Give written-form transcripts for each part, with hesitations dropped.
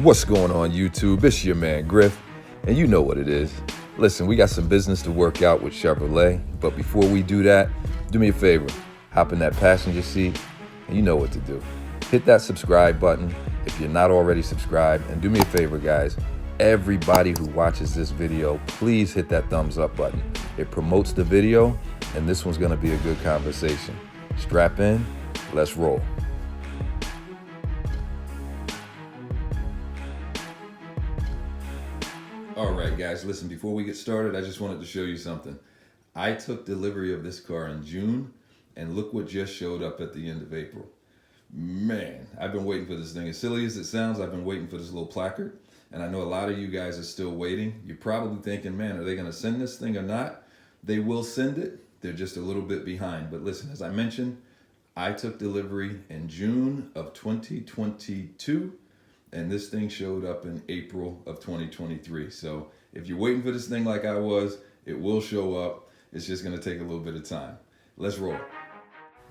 What's going on, YouTube? It's your man Griff, and you know what it is. Listen, we got some business to work out with Chevrolet, but before we do that, do me a favor, hop in that passenger seat, and you know what to do. Hit that subscribe button if you're not already subscribed, and do me a favor, guys. Everybody who watches this video, please hit that thumbs up button. It promotes the video, and this one's gonna be a good conversation. Strap in, let's roll. All right, guys, listen, before we get started, I just wanted to show you something. I took delivery of this car in June, and look what just showed up at the end of April. Man, I've been waiting for this thing. As silly as it sounds, I've been waiting for this little placard, and I know a lot of you guys are still waiting. You're probably thinking, man, are they gonna send this thing or not? They will send it. They're just a little bit behind. But listen, as I mentioned, I took delivery in June of 2022. And this thing showed up in April of 2023. So if you're waiting for this thing like I was, it will show up. It's just gonna take a little bit of time. Let's roll.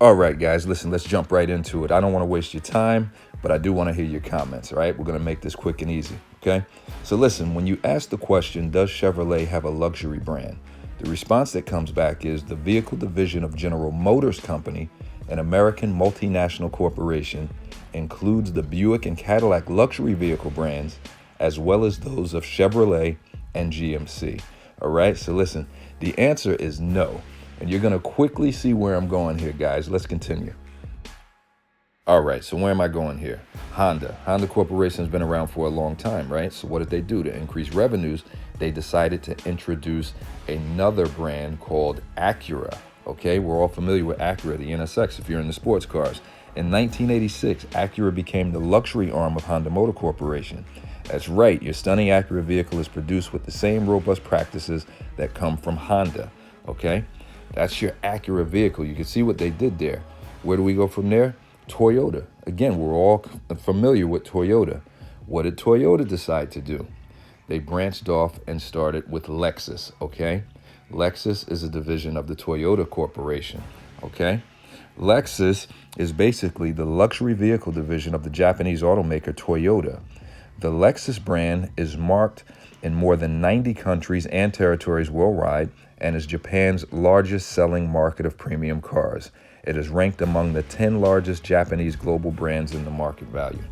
All right, guys, listen, let's jump right into it. I don't wanna waste your time, but I do wanna hear your comments, all right? We're gonna make this quick and easy, okay? So listen, when you ask the question, does Chevrolet have a luxury brand? The response that comes back is the vehicle division of General Motors Company, an American multinational corporation, includes the Buick and Cadillac luxury vehicle brands, as well as those of Chevrolet and GMC. All right, so listen, the answer is no. And you're gonna quickly see where I'm going here, guys. Let's continue. All right, so where am I going here? Honda. Honda Corporation has been around for a long time, right? So what did they do? To increase revenues, they decided to introduce another brand called Acura. Okay, we're all familiar with Acura, the NSX, if you're in the sports cars. In 1986, Acura became the luxury arm of Honda Motor Corporation. That's right, your stunning Acura vehicle is produced with the same robust practices that come from Honda, okay? That's your Acura vehicle. You can see what they did there. Where do we go from there? Toyota. Again, we're all familiar with Toyota. What did Toyota decide to do? They branched off and started with Lexus, okay? Lexus is a division of the Toyota Corporation, okay? Lexus is basically the luxury vehicle division of the Japanese automaker Toyota. The Lexus brand is marked in more than 90 countries and territories worldwide and is Japan's largest selling market of premium cars. It is ranked among the 10 largest Japanese global brands in the market value.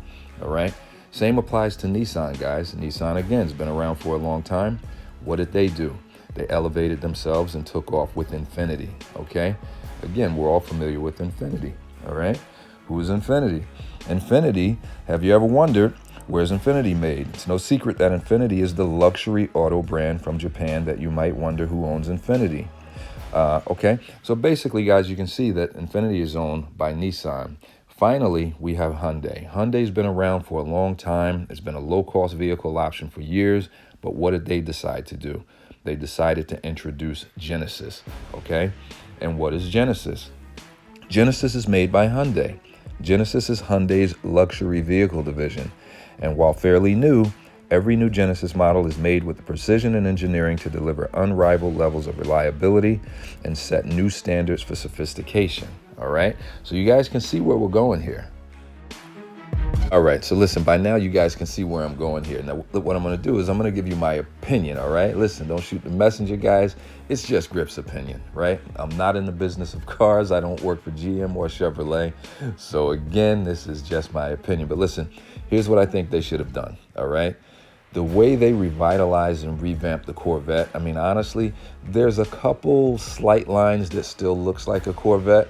All right. Same applies to Nissan, guys. Nissan, again, has been around for a long time. What did they do? They elevated themselves and took off with Infiniti. Okay. Again, we're all familiar with Infiniti, all right? Who is Infiniti? Infiniti, have you ever wondered, where's Infiniti made? It's no secret that Infiniti is the luxury auto brand from Japan that you might wonder who owns Infiniti. Okay, so basically, guys, you can see that Infiniti is owned by Nissan. Finally, we have Hyundai. Hyundai's been around for a long time. It's been a low-cost vehicle option for years, but what did they decide to do? They decided to introduce Genesis, okay? And what is Genesis? Genesis is made by Hyundai. Genesis is Hyundai's luxury vehicle division. And while fairly new, every new Genesis model is made with the precision and engineering to deliver unrivaled levels of reliability and set new standards for sophistication. All right? So you guys can see where we're going here. All right, so listen, by now you guys can see where I'm going here. Now, what I'm going to do is I'm going to give you my opinion, all right? Listen, don't shoot the messenger, guys. It's just Griff's opinion, right? I'm not in the business of cars. I don't work for GM or Chevrolet. So again, this is just my opinion. But listen, here's what I think they should have done, all right? The way they revitalized and revamped the Corvette, I mean, honestly, there's a couple slight lines that still looks like a Corvette,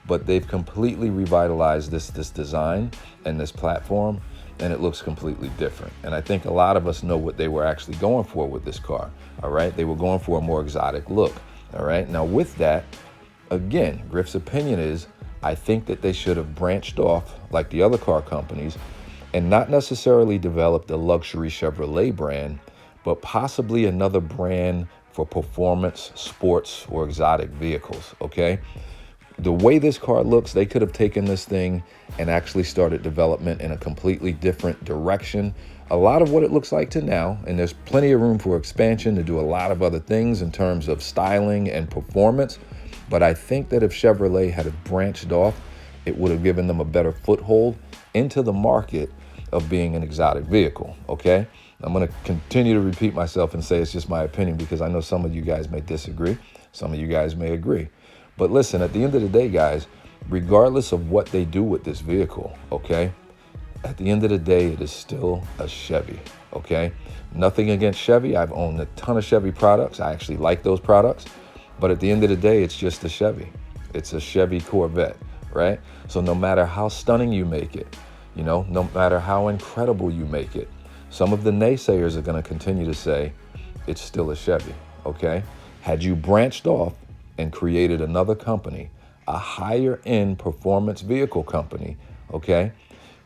but they've completely revitalized this design and this platform, and it looks completely different. And I think a lot of us know what they were actually going for with this car, all right? They were going for a more exotic look, all right? Now with that, again, Griff's opinion is, I think that they should have branched off like the other car companies and not necessarily developed a luxury Chevrolet brand, but possibly another brand for performance, sports, or exotic vehicles, okay? The way this car looks, they could have taken this thing and actually started development in a completely different direction. A lot of what it looks like to now, and there's plenty of room for expansion to do a lot of other things in terms of styling and performance. But I think that if Chevrolet had branched off, it would have given them a better foothold into the market of being an exotic vehicle, okay? I'm going to continue to repeat myself and say it's just my opinion because I know some of you guys may disagree. Some of you guys may agree. But listen, at the end of the day, guys, regardless of what they do with this vehicle, okay, at the end of the day, it is still a Chevy, okay? Nothing against Chevy. I've owned a ton of Chevy products. I actually like those products. But at the end of the day, it's just a Chevy. It's a Chevy Corvette, right? So no matter how stunning you make it, you know, no matter how incredible you make it, some of the naysayers are going to continue to say it's still a Chevy, okay? Had you branched off and created another company, a higher end performance vehicle company, okay,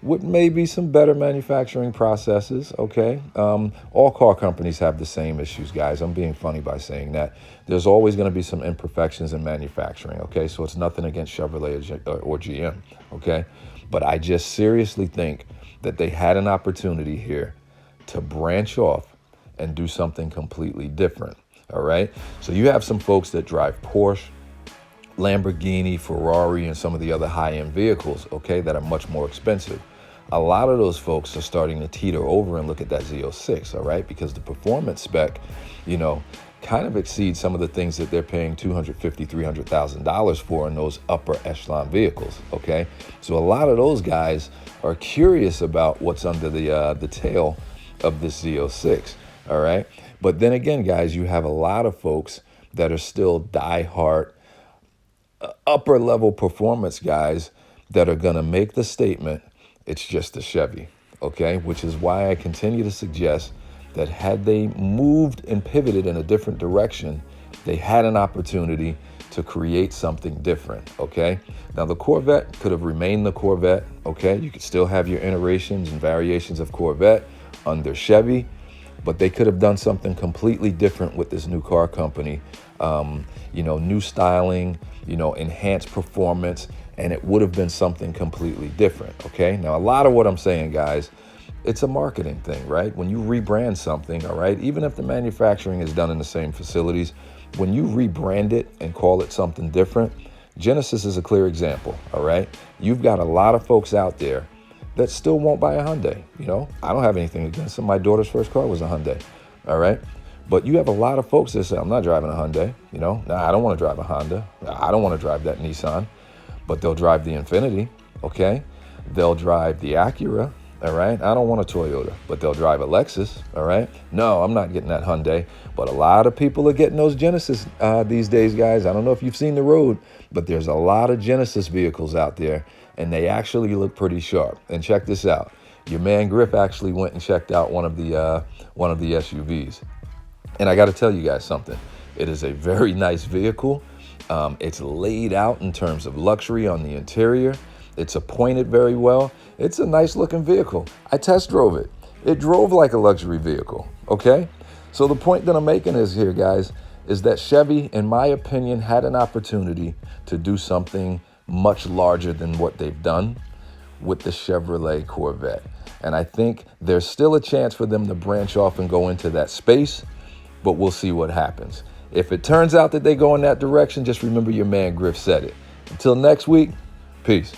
with maybe some better manufacturing processes, okay? All car companies have the same issues, guys. I'm being funny by saying that. There's always going to be some imperfections in manufacturing, okay? So it's nothing against Chevrolet or GM, okay? But I just seriously think that they had an opportunity here to branch off and do something completely different, all right? So you have some folks that drive Porsche, Lamborghini, Ferrari, and some of the other high-end vehicles, okay, that are much more expensive. A lot of those folks are starting to teeter over and look at that Z06, all right, because the performance spec, you know, kind of exceeds some of the things that they're paying $250,000, $300,000 for in those upper echelon vehicles, okay? So a lot of those guys are curious about what's under the tail of this Z06, all right? But then again, guys, you have a lot of folks that are still diehard upper level performance guys that are going to make the statement, it's just a Chevy, okay? Which is why I continue to suggest that had they moved and pivoted in a different direction, they had an opportunity to create something different, okay? Now, the Corvette could have remained the Corvette, okay? You could still have your iterations and variations of Corvette under Chevy, but they could have done something completely different with this new car company. You know, new styling, you know, enhanced performance, and it would have been something completely different, okay? Now, a lot of what I'm saying, guys, it's a marketing thing, right? When you rebrand something, all right, even if the manufacturing is done in the same facilities, when you rebrand it and call it something different, Genesis is a clear example, all right? You've got a lot of folks out there that still won't buy a Hyundai, you know? I don't have anything against them. My daughter's first car was a Hyundai, all right? But you have a lot of folks that say, I'm not driving a Hyundai, you know? Nah, I don't want to drive a Honda. I don't want to drive that Nissan. But they'll drive the Infiniti, okay? They'll drive the Acura, all right? I don't want a Toyota, but they'll drive a Lexus, all right? No, I'm not getting that Hyundai. But a lot of people are getting those Genesis these days, guys. I don't know if you've seen the road, but there's a lot of Genesis vehicles out there, and they actually look pretty sharp. And check this out. Your man Griff actually went and checked out one of the SUVs. And I got to tell you guys something. It is a very nice vehicle. It's laid out in terms of luxury on the interior. It's appointed very well. It's a nice looking vehicle. I test drove it. It drove like a luxury vehicle, okay? So the point that I'm making is here, guys, is that Chevy, in my opinion, had an opportunity to do something much larger than what they've done with the Chevrolet Corvette. And I think there's still a chance for them to branch off and go into that space, but we'll see what happens. If it turns out that they go in that direction, just remember your man Griff said it. Until next week, peace.